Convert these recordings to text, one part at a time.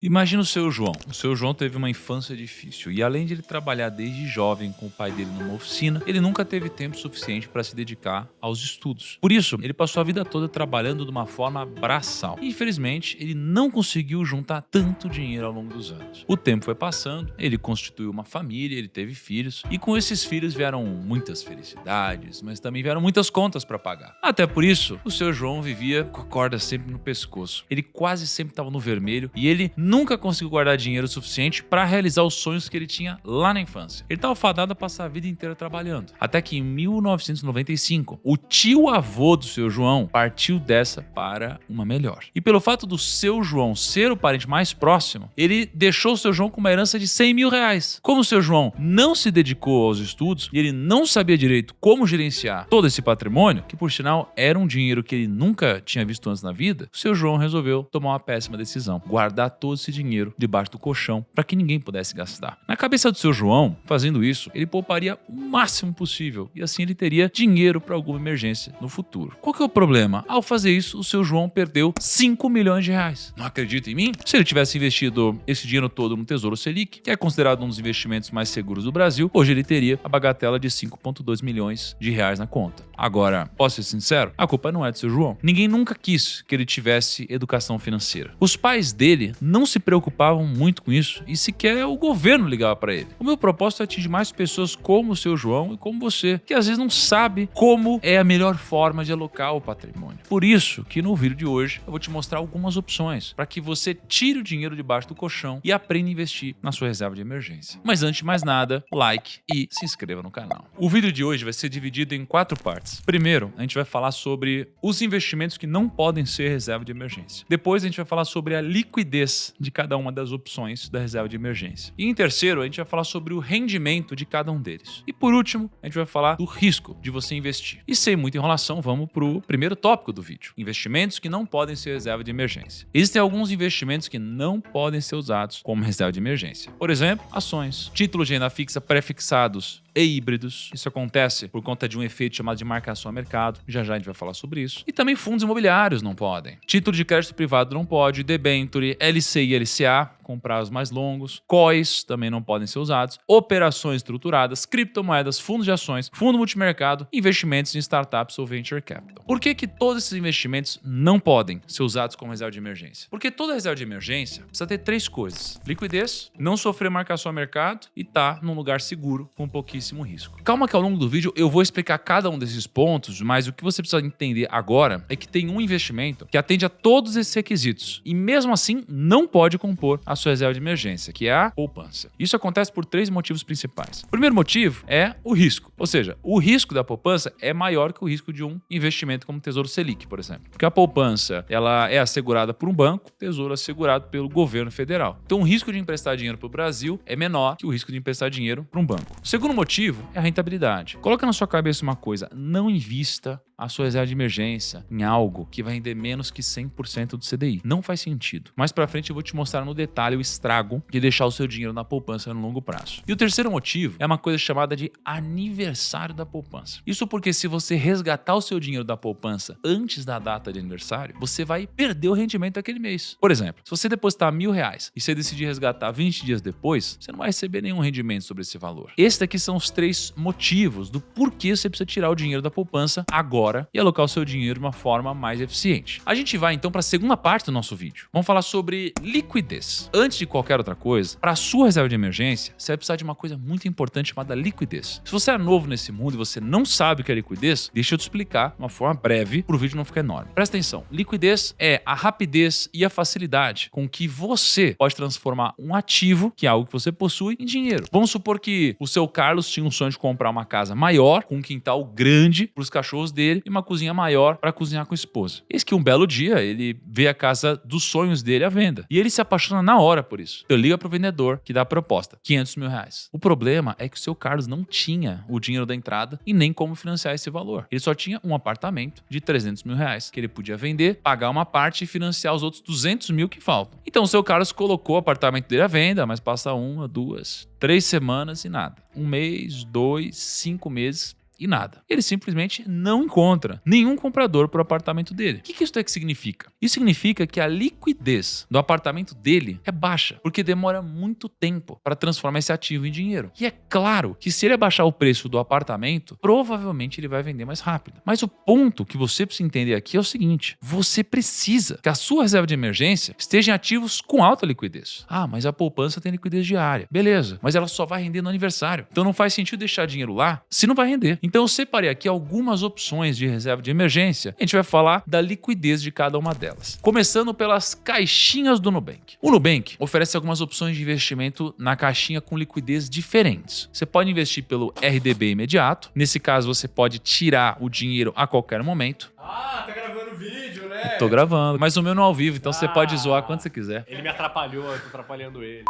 Imagina o seu João. O seu João teve uma infância difícil e, além de ele trabalhar desde jovem com o pai dele numa oficina, ele nunca teve tempo suficiente para se dedicar aos estudos. Por isso, ele passou a vida toda trabalhando de uma forma braçal. E, infelizmente, ele não conseguiu juntar tanto dinheiro ao longo dos anos. O tempo foi passando, ele constituiu uma família, ele teve filhos, e com esses filhos vieram muitas felicidades, mas também vieram muitas contas para pagar. Até por isso, o seu João vivia com a corda sempre no pescoço. Ele quase sempre estava no vermelho e ele nunca conseguiu guardar dinheiro suficiente para realizar os sonhos que ele tinha lá na infância. Ele estava fadado a passar a vida inteira trabalhando. Até que em 1995, o tio-avô do seu João partiu dessa para uma melhor. E pelo fato do seu João ser o parente mais próximo, ele deixou o seu João com uma herança de 100 mil reais. Como o seu João não se dedicou aos estudos e ele não sabia direito como gerenciar todo esse patrimônio, que por sinal era um dinheiro que ele nunca tinha visto antes na vida, o seu João resolveu tomar uma péssima decisão: guardar todo esse dinheiro debaixo do colchão para que ninguém pudesse gastar. Na cabeça do seu João, fazendo isso, ele pouparia o máximo possível e assim ele teria dinheiro para alguma emergência no futuro. Qual que é o problema? Ao fazer isso, o seu João perdeu 5 milhões de reais. Não acredita em mim? Se ele tivesse investido esse dinheiro todo no Tesouro Selic, que é considerado um dos investimentos mais seguros do Brasil, hoje ele teria a bagatela de 5,2 milhões de reais na conta. Agora, posso ser sincero? A culpa não é do seu João. Ninguém nunca quis que ele tivesse educação financeira. Os pais dele não se preocupavam muito com isso e sequer o governo ligava para ele. O meu propósito é atingir mais pessoas como o seu João e como você, que às vezes não sabe como é a melhor forma de alocar o patrimônio. Por isso que no vídeo de hoje eu vou te mostrar algumas opções para que você tire o dinheiro debaixo do colchão e aprenda a investir na sua reserva de emergência. Mas antes de mais nada, like e se inscreva no canal. O vídeo de hoje vai ser dividido em 4 partes. Primeiro, a gente vai falar sobre os investimentos que não podem ser reserva de emergência. Depois a gente vai falar sobre a liquidez de cada uma das opções da reserva de emergência. E em terceiro, a gente vai falar sobre o rendimento de cada um deles. E por último, a gente vai falar do risco de você investir. E sem muita enrolação, vamos para o primeiro tópico do vídeo: investimentos que não podem ser reserva de emergência. Existem alguns investimentos que não podem ser usados como reserva de emergência. Por exemplo, ações, títulos de renda fixa pré-fixados e híbridos. Isso acontece por conta de um efeito chamado de marcação a mercado. Já já a gente vai falar sobre isso. E também fundos imobiliários não podem. Título de crédito privado não pode. Debenture, LC e LCA com prazos mais longos. COIs também não podem ser usados. Operações estruturadas, criptomoedas, fundos de ações, fundo multimercado, investimentos em startups ou venture capital. Por que todos esses investimentos não podem ser usados como reserva de emergência? Porque toda reserva de emergência precisa ter 3 coisas: liquidez, não sofrer marcação a mercado e estar num lugar seguro com pouquíssimo risco. Calma que ao longo do vídeo eu vou explicar cada um desses pontos, mas o que você precisa entender agora é que tem um investimento que atende a todos esses requisitos e mesmo assim não pode compor a sua reserva de emergência, que é a poupança. Isso acontece por 3 motivos principais. O primeiro motivo é o risco, ou seja, o risco da poupança é maior que o risco de um investimento como o Tesouro Selic, por exemplo. Porque a poupança, ela é assegurada por um banco, o Tesouro é assegurado pelo governo federal. Então o risco de emprestar dinheiro para o Brasil é menor que o risco de emprestar dinheiro para um banco. O segundo motivo é a rentabilidade. Coloca na sua cabeça uma coisa: não invista a sua reserva de emergência em algo que vai render menos que 100% do CDI. Não faz sentido. Mais pra frente eu vou te mostrar no detalhe o estrago de deixar o seu dinheiro na poupança no longo prazo. E o terceiro motivo é uma coisa chamada de aniversário da poupança. Isso porque se você resgatar o seu dinheiro da poupança antes da data de aniversário, você vai perder o rendimento daquele mês. Por exemplo, se você depositar R$1.000 e você decidir resgatar 20 dias depois, você não vai receber nenhum rendimento sobre esse valor. Esses daqui são os 3 motivos do porquê você precisa tirar o dinheiro da poupança agora e alocar o seu dinheiro de uma forma mais eficiente. A gente vai então para a segunda parte do nosso vídeo. Vamos falar sobre liquidez. Antes de qualquer outra coisa, para a sua reserva de emergência, você vai precisar de uma coisa muito importante chamada liquidez. Se você é novo nesse mundo e você não sabe o que é liquidez, deixa eu te explicar de uma forma breve para o vídeo não ficar enorme. Presta atenção. Liquidez é a rapidez e a facilidade com que você pode transformar um ativo, que é algo que você possui, em dinheiro. Vamos supor que o seu Carlos tinha um sonho de comprar uma casa maior, com um quintal grande para os cachorros dele e uma cozinha maior para cozinhar com a esposa. Eis que um belo dia ele vê a casa dos sonhos dele à venda e ele se apaixona na hora por isso. Então liga pro vendedor que dá a proposta: R$500 mil. O problema é que o seu Carlos não tinha o dinheiro da entrada e nem como financiar esse valor. Ele só tinha um apartamento de R$300 mil que ele podia vender, pagar uma parte e financiar os outros 200 mil que faltam. Então o seu Carlos colocou o apartamento dele à venda, mas passa 1, 2, 3 semanas e nada. 1 mês, 2, 5 meses. e nada. Ele simplesmente não encontra nenhum comprador para o apartamento dele. O que isso daqui significa? Isso significa que a liquidez do apartamento dele é baixa, porque demora muito tempo para transformar esse ativo em dinheiro. E é claro que se ele abaixar o preço do apartamento, provavelmente ele vai vender mais rápido. Mas o ponto que você precisa entender aqui é o seguinte: você precisa que a sua reserva de emergência esteja em ativos com alta liquidez. Ah, mas a poupança tem liquidez diária. Beleza, mas ela só vai render no aniversário. Então não faz sentido deixar dinheiro lá se não vai render. Então eu separei aqui algumas opções de reserva de emergência. A gente vai falar da liquidez de cada uma delas. Começando pelas caixinhas do Nubank. O Nubank oferece algumas opções de investimento na caixinha com liquidez diferentes. Você pode investir pelo RDB imediato. Nesse caso, você pode tirar o dinheiro a qualquer momento. Ah, tá gravando vídeo, né? Tô gravando, mas o meu não é ao vivo, então você pode zoar quando você quiser. Ele me atrapalhou, eu tô atrapalhando ele.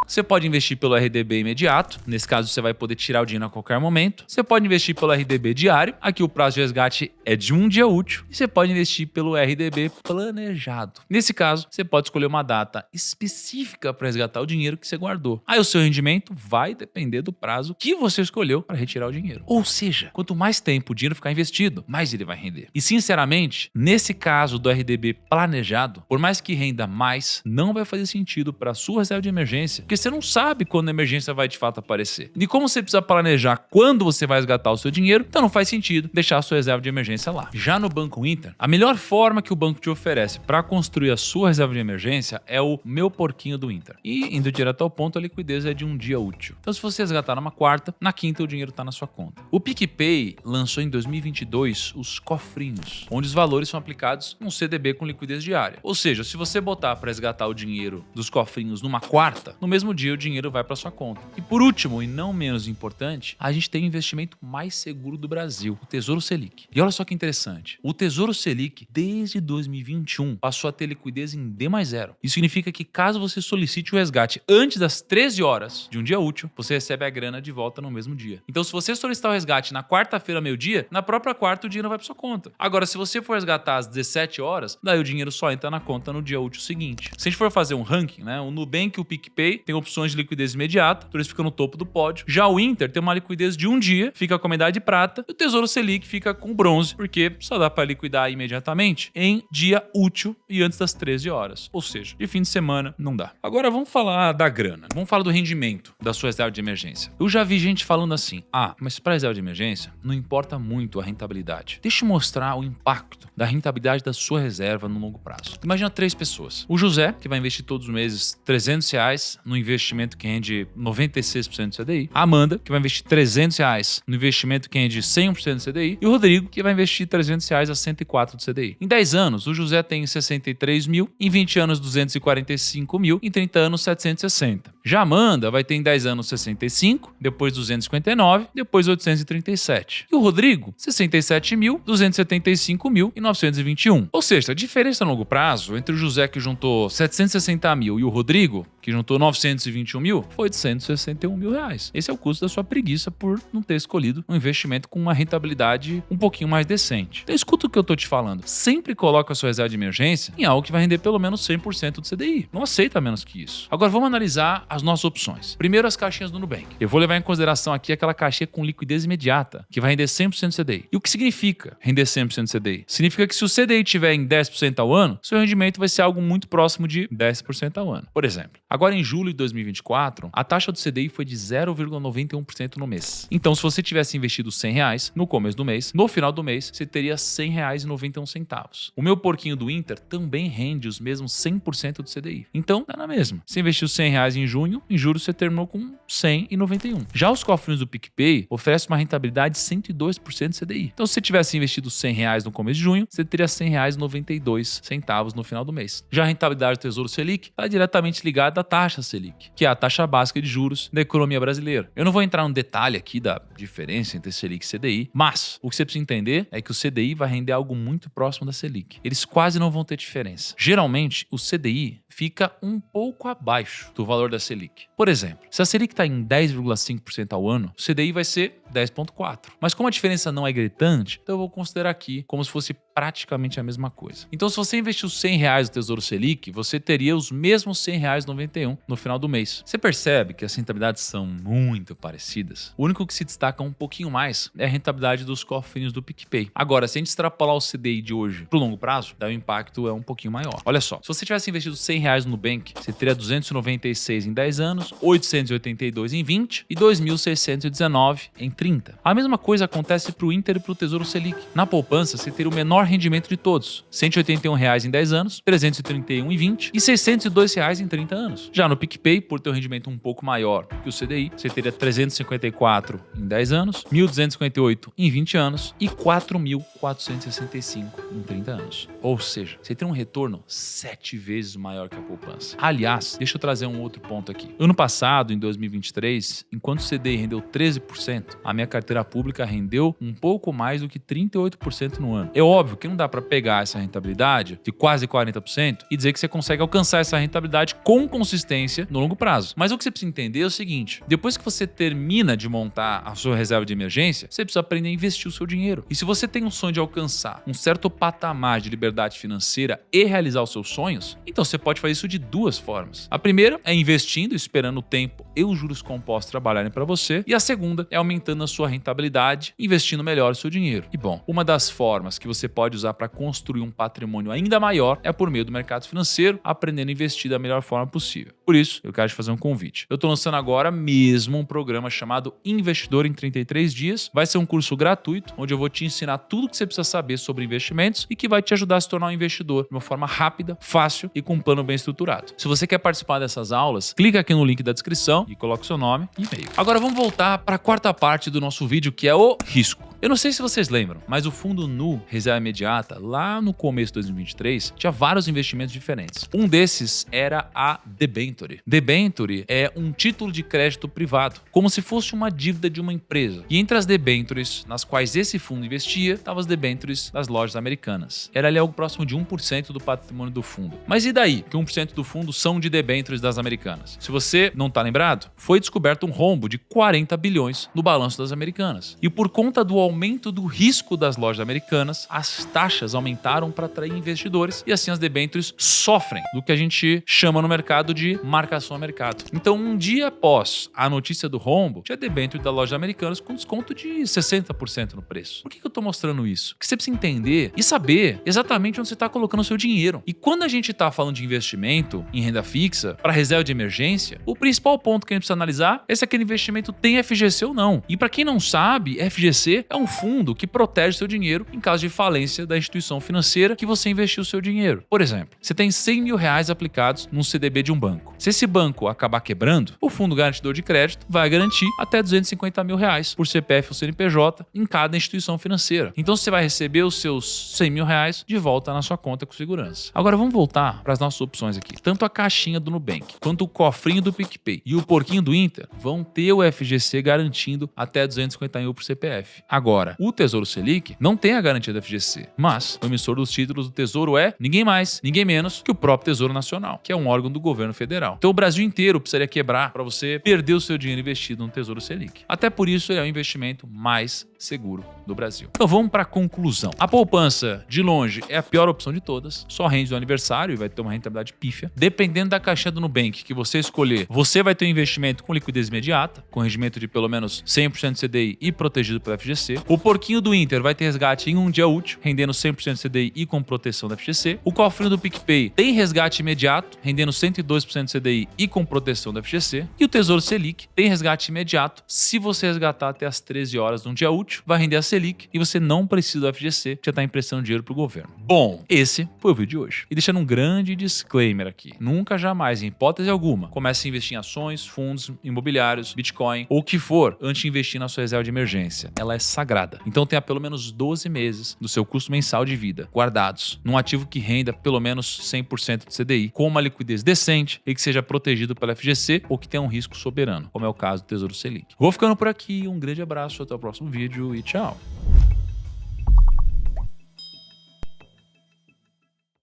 Você pode investir pelo RDB imediato. Nesse caso, você vai poder tirar o dinheiro a qualquer momento. Você pode investir pelo RDB diário. Aqui o prazo de resgate é de um dia útil. E você pode investir pelo RDB planejado. Nesse caso, você pode escolher uma data específica para resgatar o dinheiro que você guardou. Aí o seu rendimento vai depender do prazo que você escolheu para retirar o dinheiro. Ou seja, quanto mais tempo o dinheiro ficar investido, mais ele vai render. E sinceramente, nesse caso do RDB planejado, por mais que renda mais, não vai fazer sentido para a sua reserva de emergência, porque você não sabe quando a emergência vai de fato aparecer. E como você precisa planejar quando você vai resgatar o seu dinheiro, então não faz sentido deixar a sua reserva de emergência lá. Já no Banco Inter, a melhor forma que o banco te oferece para construir a sua reserva de emergência é o Meu Porquinho do Inter. E, indo direto ao ponto, a liquidez é de um dia útil. Então, se você resgatar numa quarta, na quinta o dinheiro está na sua conta. O PicPay lançou em 2022 os cofrinhos, onde os valores são aplicados num CDB com liquidez diária. Ou seja, se você botar para resgatar o dinheiro dos cofrinhos numa quarta, no mesmo dia o dinheiro vai para sua conta. E por último, e não menos importante, a gente tem o investimento mais seguro do Brasil, o Tesouro Selic. E olha só que interessante, o Tesouro Selic, desde 2021, passou a ter liquidez em D+0. Isso significa que caso você solicite o resgate antes das 13 horas de um dia útil, você recebe a grana de volta no mesmo dia. Então, se você solicitar o resgate na quarta-feira, meio-dia, na própria quarta o dinheiro vai para sua conta. Agora, se você for resgatar às 17 horas, daí o dinheiro só entra na conta no dia útil seguinte. Se a gente for fazer um ranking, né, o Nubank e o PicPay tem opções de liquidez imediata, por isso fica no topo do pódio. Já o Inter tem uma liquidez de um dia, fica com a medalha de prata, e o Tesouro Selic fica com bronze, porque só dá para liquidar imediatamente em dia útil e antes das 13 horas. Ou seja, de fim de semana não dá. Agora vamos falar da grana. Vamos falar do rendimento da sua reserva de emergência. Eu já vi gente falando assim: ah, mas para reserva de emergência não importa muito a rentabilidade. Deixa eu mostrar o impacto da rentabilidade da sua reserva no longo prazo. Imagina 3 pessoas. O José, que vai investir todos os meses R$300 no investimento que rende 96% do CDI. A Amanda, que vai investir R$300 no investimento que rende 100% do CDI. E o Rodrigo, que vai investir R$300 a 104% do CDI. Em 10 anos, o José tem 63 mil, em 20 anos 245 mil, em 30 anos 760. Já a Amanda vai ter em 10 anos 65, depois 259, depois 837. E o Rodrigo, 67 mil, 275 mil e 921. Ou seja, a diferença no longo prazo entre o José, que juntou 760 mil, e o Rodrigo, que juntou 921 mil, foi de R$161 mil. Esse é o custo da sua preguiça por não ter escolhido um investimento com uma rentabilidade um pouquinho mais decente. Então escuta o que eu tô te falando. Sempre coloca a sua reserva de emergência em algo que vai render pelo menos 100% do CDI. Não aceita menos que isso. Agora vamos analisar as nossas opções. Primeiro, as caixinhas do Nubank. Eu vou levar em consideração aqui aquela caixinha com liquidez imediata, que vai render 100% do CDI. E o que significa render 100% do CDI? Significa que se o CDI estiver em 10% ao ano, seu rendimento vai ser algo muito próximo de 10% ao ano. Por exemplo, agora em julho de 2024, a taxa do CDI foi de 0,91% no mês. Então, se você tivesse investido R$100 no começo do mês, no final do mês, você teria R$100,91. O Meu Porquinho do Inter também rende os mesmos 100% do CDI. Então, dá na mesma. Você investiu R$100 em junho, em julho você terminou com 100,91. Já os cofrinhos do PicPay oferecem uma rentabilidade de 102% do CDI. Então, se você tivesse investido R$100 no começo de junho, você teria R$100,92 no final do mês. Já a rentabilidade do Tesouro Selic está diretamente ligada à taxa Selic, que é a taxa básica de juros da economia brasileira. Eu não vou entrar no detalhe aqui da diferença entre Selic e CDI, mas o que você precisa entender é que o CDI vai render algo muito próximo da Selic. Eles quase não vão ter diferença. Geralmente, o CDI fica um pouco abaixo do valor da Selic. Por exemplo, se a Selic está em 10,5% ao ano, o CDI vai ser 10,4%. Mas como a diferença não é gritante, então eu vou considerar aqui como se fosse praticamente a mesma coisa. Então, se você investiu R$100 no Tesouro Selic, você teria os mesmos R$100,91 no final do mês. Você percebe que as rentabilidades são muito parecidas? O único que se destaca um pouquinho mais é a rentabilidade dos cofrinhos do PicPay. Agora, se a gente extrapolar o CDI de hoje para o longo prazo, daí o impacto é um pouquinho maior. Olha só, se você tivesse investido R$100 no Nubank, você teria 296 em 10 anos, 882 em 20 e 2.619 em 30. A mesma coisa acontece para o Inter e para o Tesouro Selic. Na poupança, você teria o menor rendimento de todos, R$181 em 10 anos, 331 em 20 e R$602 em 30 anos. Já no PicPay, por ter um rendimento um pouco maior que o CDI, você teria 354 em 10 anos, 1.258 em 20 anos e 4.465 em 30 anos. Ou seja, você tem um retorno 7 vezes maior que a poupança. Aliás, deixa eu trazer um outro ponto aqui. Ano passado, em 2023, enquanto o CDI rendeu 13%, a minha carteira pública rendeu um pouco mais do que 38% no ano. É óbvio que não dá para pegar essa rentabilidade de quase 40% e dizer que você consegue alcançar essa rentabilidade com consistência no longo prazo. Mas o que você precisa entender é o seguinte: depois que você termina de montar a sua reserva de emergência, você precisa aprender a investir o seu dinheiro. E se você tem um sonho de alcançar um certo patamar de liberdade financeira e realizar os seus sonhos, então você pode fazer isso de duas formas. A primeira é investindo, esperando o tempo e os juros compostos trabalharem para você. E a segunda é aumentando a sua rentabilidade, investindo melhor o seu dinheiro. E bom, uma das formas que você pode usar para construir um patrimônio ainda maior é por meio do mercado financeiro, aprendendo a investir da melhor forma possível. Por isso, eu quero te fazer um convite. Eu estou lançando agora mesmo um programa chamado Investidor em 33 Dias. Vai ser um curso gratuito, onde eu vou te ensinar tudo o que você precisa saber sobre investimentos e que vai te ajudar a se tornar um investidor de uma forma rápida, fácil e com um plano bem estruturado. Se você quer participar dessas aulas, clica aqui no link da descrição e coloque seu nome e e-mail. Agora vamos voltar para a quarta parte do nosso vídeo, que é o risco. Eu não sei se vocês lembram, mas o fundo Nu Reserva Imediata, lá no começo de 2023, tinha vários investimentos diferentes. Um desses era a debenture. Debenture é um título de crédito privado, como se fosse uma dívida de uma empresa. E entre as debentures nas quais esse fundo investia, estavam as debentures das lojas americanas. Era ali algo próximo de 1% do patrimônio do fundo. Mas e daí que 1% do fundo são de debentures das americanas? Se você não está lembrado, foi descoberto um rombo de 40 bilhões no balanço das americanas. E por conta do aumento do risco das lojas americanas, as taxas aumentaram para atrair investidores e assim as debêntures sofrem do que a gente chama no mercado de marcação a mercado. Então, um dia após a notícia do rombo, tinha debênture da loja americanas com desconto de 60% no preço. Por que eu estou mostrando isso? Porque você precisa entender e saber exatamente onde você está colocando o seu dinheiro. E quando a gente está falando de investimento em renda fixa para reserva de emergência, o principal ponto que a gente precisa analisar é se aquele investimento tem FGC ou não. E para quem não sabe, FGC é um fundo que protege seu dinheiro em caso de falência da instituição financeira que você investiu o seu dinheiro. Por exemplo, você tem R$100 mil aplicados num CDB de um banco. Se esse banco acabar quebrando, o fundo garantidor de crédito vai garantir até R$250 mil por CPF ou CNPJ em cada instituição financeira. Então você vai receber os seus R$100 mil de volta na sua conta com segurança. Agora vamos voltar para as nossas opções aqui. Tanto a caixinha do Nubank, quanto o cofrinho do PicPay e o porquinho do Inter vão ter o FGC garantindo até R$250 mil por CPF. Agora, o Tesouro Selic não tem a garantia da FGC, mas o emissor dos títulos do Tesouro é ninguém mais, ninguém menos que o próprio Tesouro Nacional, que é um órgão do governo federal. Então o Brasil inteiro precisaria quebrar para você perder o seu dinheiro investido no Tesouro Selic. Até por isso ele é o investimento mais seguro do Brasil. Então vamos para a conclusão. A poupança, de longe, é a pior opção de todas, só rende no aniversário e vai ter uma rentabilidade pífia. Dependendo da caixinha do Nubank que você escolher, você vai ter um investimento com liquidez imediata, com rendimento de pelo menos 100% CDI e protegido pela FGC. O porquinho do Inter vai ter resgate em um dia útil, rendendo 100% CDI e com proteção da FGC. O cofrinho do PicPay tem resgate imediato, rendendo 102% CDI e com proteção da FGC. E o Tesouro Selic tem resgate imediato, se você resgatar até as 13 horas de um dia útil, vai render a Selic e você não precisa do FGC, que já está emprestando dinheiro para o governo. Bom, esse foi o vídeo de hoje. E deixando um grande disclaimer aqui. Nunca, jamais, em hipótese alguma, comece a investir em ações, fundos imobiliários, Bitcoin ou o que for, antes de investir na sua reserva de emergência. Ela é sagrada. Então tenha pelo menos 12 meses do seu custo mensal de vida guardados num ativo que renda pelo menos 100% de CDI, com uma liquidez decente e que seja protegido pela FGC ou que tenha um risco soberano, como é o caso do Tesouro Selic. Vou ficando por aqui, um grande abraço, até o próximo vídeo e tchau!